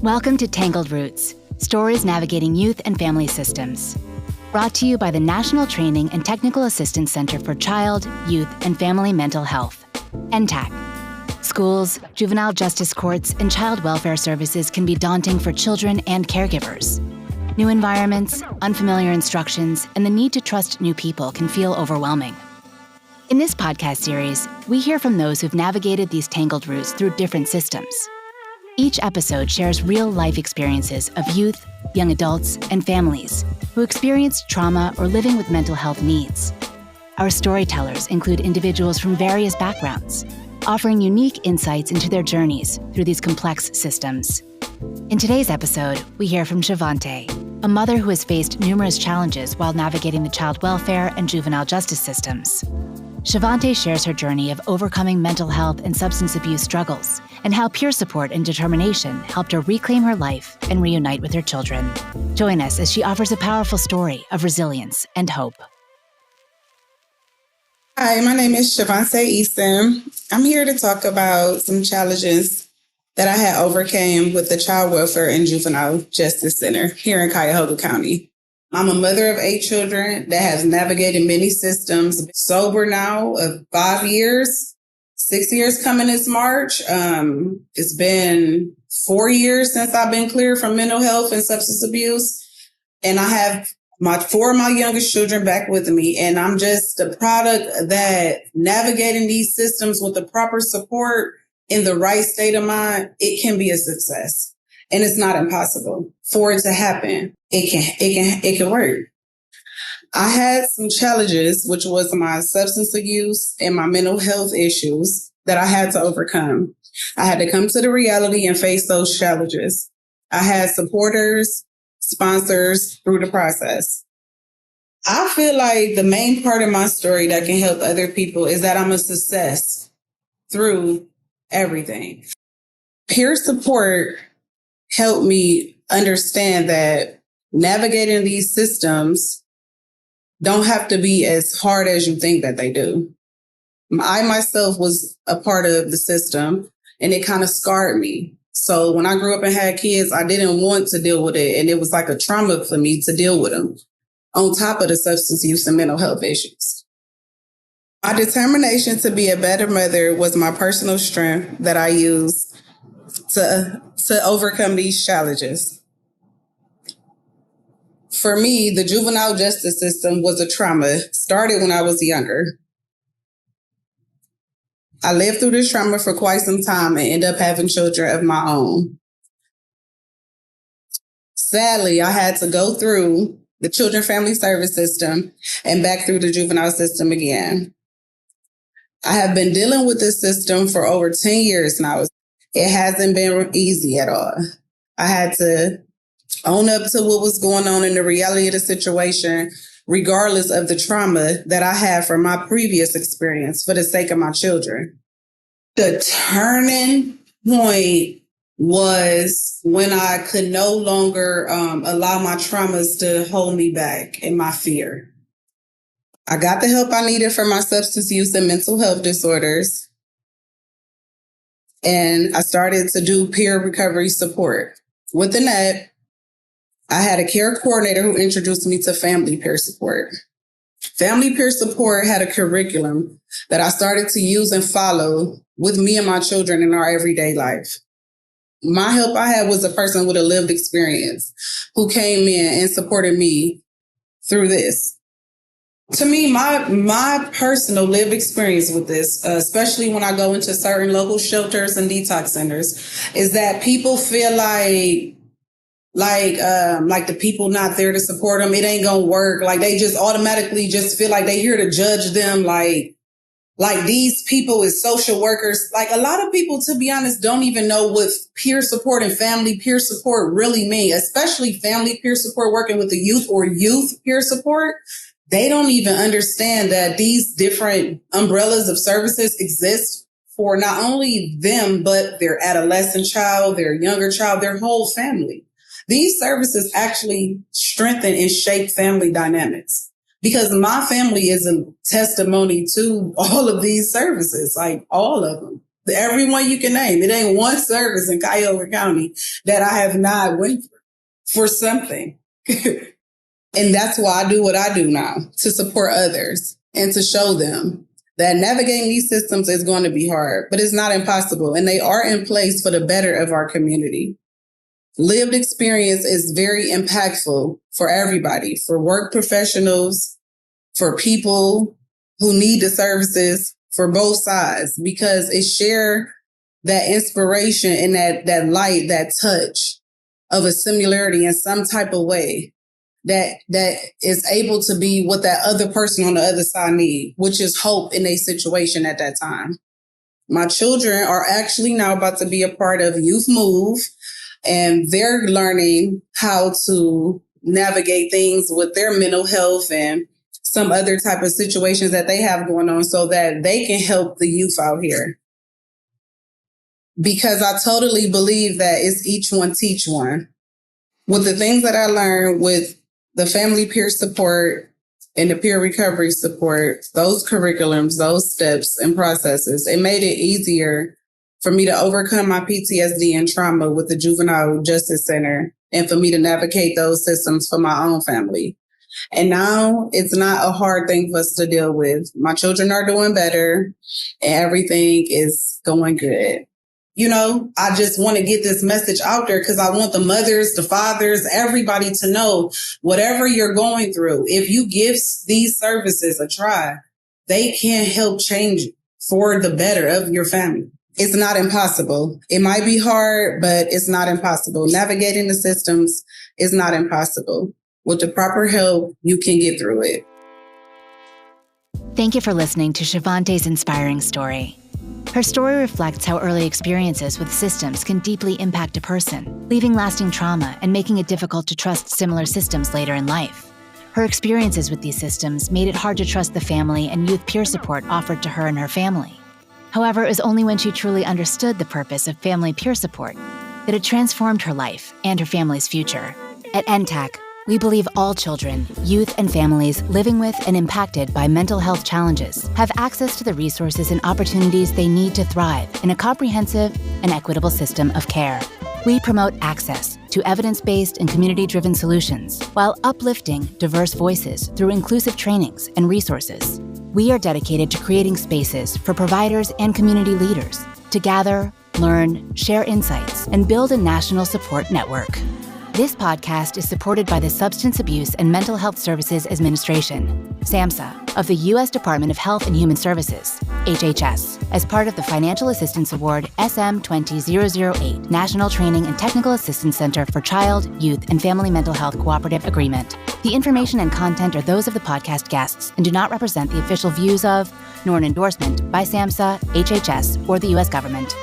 Welcome to Tangled Roots, Stories Navigating Youth and Family Systems. Brought to you by the National Training and Technical Assistance Center for Child, Youth, and Family Mental Health, NTAC. Schools, juvenile justice courts, and child welfare services can be daunting for children and caregivers. New environments, unfamiliar instructions, and the need to trust new people can feel overwhelming. In this podcast series, we hear from those who've navigated these tangled roots through different systems. Each episode shares real-life experiences of youth, young adults, and families who experienced trauma or living with mental health needs. Our storytellers include individuals from various backgrounds, offering unique insights into their journeys through these complex systems. In today's episode, we hear from Shavontae, a mother who has faced numerous challenges while navigating the child welfare and juvenile justice systems. Shavontae shares her journey of overcoming mental health and substance abuse struggles and how peer support and determination helped her reclaim her life and reunite with her children. Join us as she offers a powerful story of resilience and hope. Hi, my name is Shavontae Easton. I'm here to talk about some challenges that I had overcame with the Child Welfare and Juvenile Justice Center here in Cuyahoga County. I'm a mother of 8 children that has navigated many systems, sober now of 5 years, 6 years coming this March. It's been 4 years since I've been cleared from mental health and substance abuse. And I have 4 of my youngest children back with me. And I'm just a product that navigating these systems with the proper support in the right state of mind, it can be a success. And it's not impossible for it to happen. It can work. I had some challenges, which was my substance abuse and my mental health issues that I had to overcome. I had to come to the reality and face those challenges. I had supporters, sponsors through the process. I feel like the main part of my story that can help other people is that I'm a success through everything. Peer support helped me understand that navigating these systems don't have to be as hard as you think that they do. I myself was a part of the system and it kind of scarred me. So when I grew up and had kids, I didn't want to deal with it. And it was like a trauma for me to deal with them on top of the substance use and mental health issues. My determination to be a better mother was my personal strength that I used to overcome these challenges. For me, the juvenile justice system was a trauma. Started when I was younger. I lived through this trauma for quite some time and ended up having children of my own. Sadly, I had to go through the Children Family Service System and back through the juvenile system again. I have been dealing with this system for over 10 years now. It hasn't been easy at all. I had to own up to what was going on in the reality of the situation, regardless of the trauma that I had from my previous experience for the sake of my children. The turning point was when I could no longer allow my traumas to hold me back and my fear. I got the help I needed for my substance use and mental health disorders. And I started to do peer recovery support. Within that, I had a care coordinator who introduced me to family peer support. Family peer support had a curriculum that I started to use and follow with me and my children in our everyday life. My help I had was a person with a lived experience who came in and supported me through this. To me, my personal lived experience with this, especially when I go into certain local shelters and detox centers, is that people feel like the people not there to support them. It ain't gonna work. Like they just automatically just feel like they here to judge them. Like these people is social workers. Like a lot of people, to be honest, don't even know what peer support and family peer support really mean, especially family peer support working with the youth or youth peer support. They don't even understand that these different umbrellas of services exist for not only them, but their adolescent child, their younger child, their whole family. These services actually strengthen and shape family dynamics because my family is a testimony to all of these services, like all of them. Everyone you can name. It ain't one service in Cuyahoga County that I have not went through for something. And that's why I do what I do now, to support others and to show them that navigating these systems is going to be hard, but it's not impossible. And they are in place for the better of our community. Lived experience is very impactful for everybody, for work professionals, for people who need the services, for both sides, because it share that inspiration and that light, that touch of a similarity in some type of way that is able to be what that other person on the other side need, which is hope in a situation at that time. My children are actually now about to be a part of Youth Move, and they're learning how to navigate things with their mental health and some other type of situations that they have going on so that they can help the youth out here. Because I totally believe that it's each one teach one. With the things that I learned with the family peer support and the peer recovery support, those curriculums, those steps and processes, it made it easier for me to overcome my PTSD and trauma with the Juvenile Justice Center and for me to navigate those systems for my own family. And now it's not a hard thing for us to deal with. My children are doing better and everything is going good. You know, I just want to get this message out there because I want the mothers, the fathers, everybody to know whatever you're going through, if you give these services a try, they can help change for the better of your family. It's not impossible. It might be hard, but it's not impossible. Navigating the systems is not impossible. With the proper help, you can get through it. Thank you for listening to Shavontae's inspiring story. Her story reflects how early experiences with systems can deeply impact a person, leaving lasting trauma and making it difficult to trust similar systems later in life. Her experiences with these systems made it hard to trust the family and youth peer support offered to her and her family. However, it was only when she truly understood the purpose of family peer support that it transformed her life and her family's future. At NTAC, we believe all children, youth, and families living with and impacted by mental health challenges have access to the resources and opportunities they need to thrive in a comprehensive and equitable system of care. We promote access to evidence-based and community-driven solutions while uplifting diverse voices through inclusive trainings and resources. We are dedicated to creating spaces for providers and community leaders to gather, learn, share insights, and build a national support network. This podcast is supported by the Substance Abuse and Mental Health Services Administration, SAMHSA, of the U.S. Department of Health and Human Services, HHS, as part of the Financial Assistance Award SM-20008 National Training and Technical Assistance Center for Child, Youth, and Family Mental Health Cooperative Agreement. The information and content are those of the podcast guests and do not represent the official views of, nor an endorsement by SAMHSA, HHS, or the U.S. government.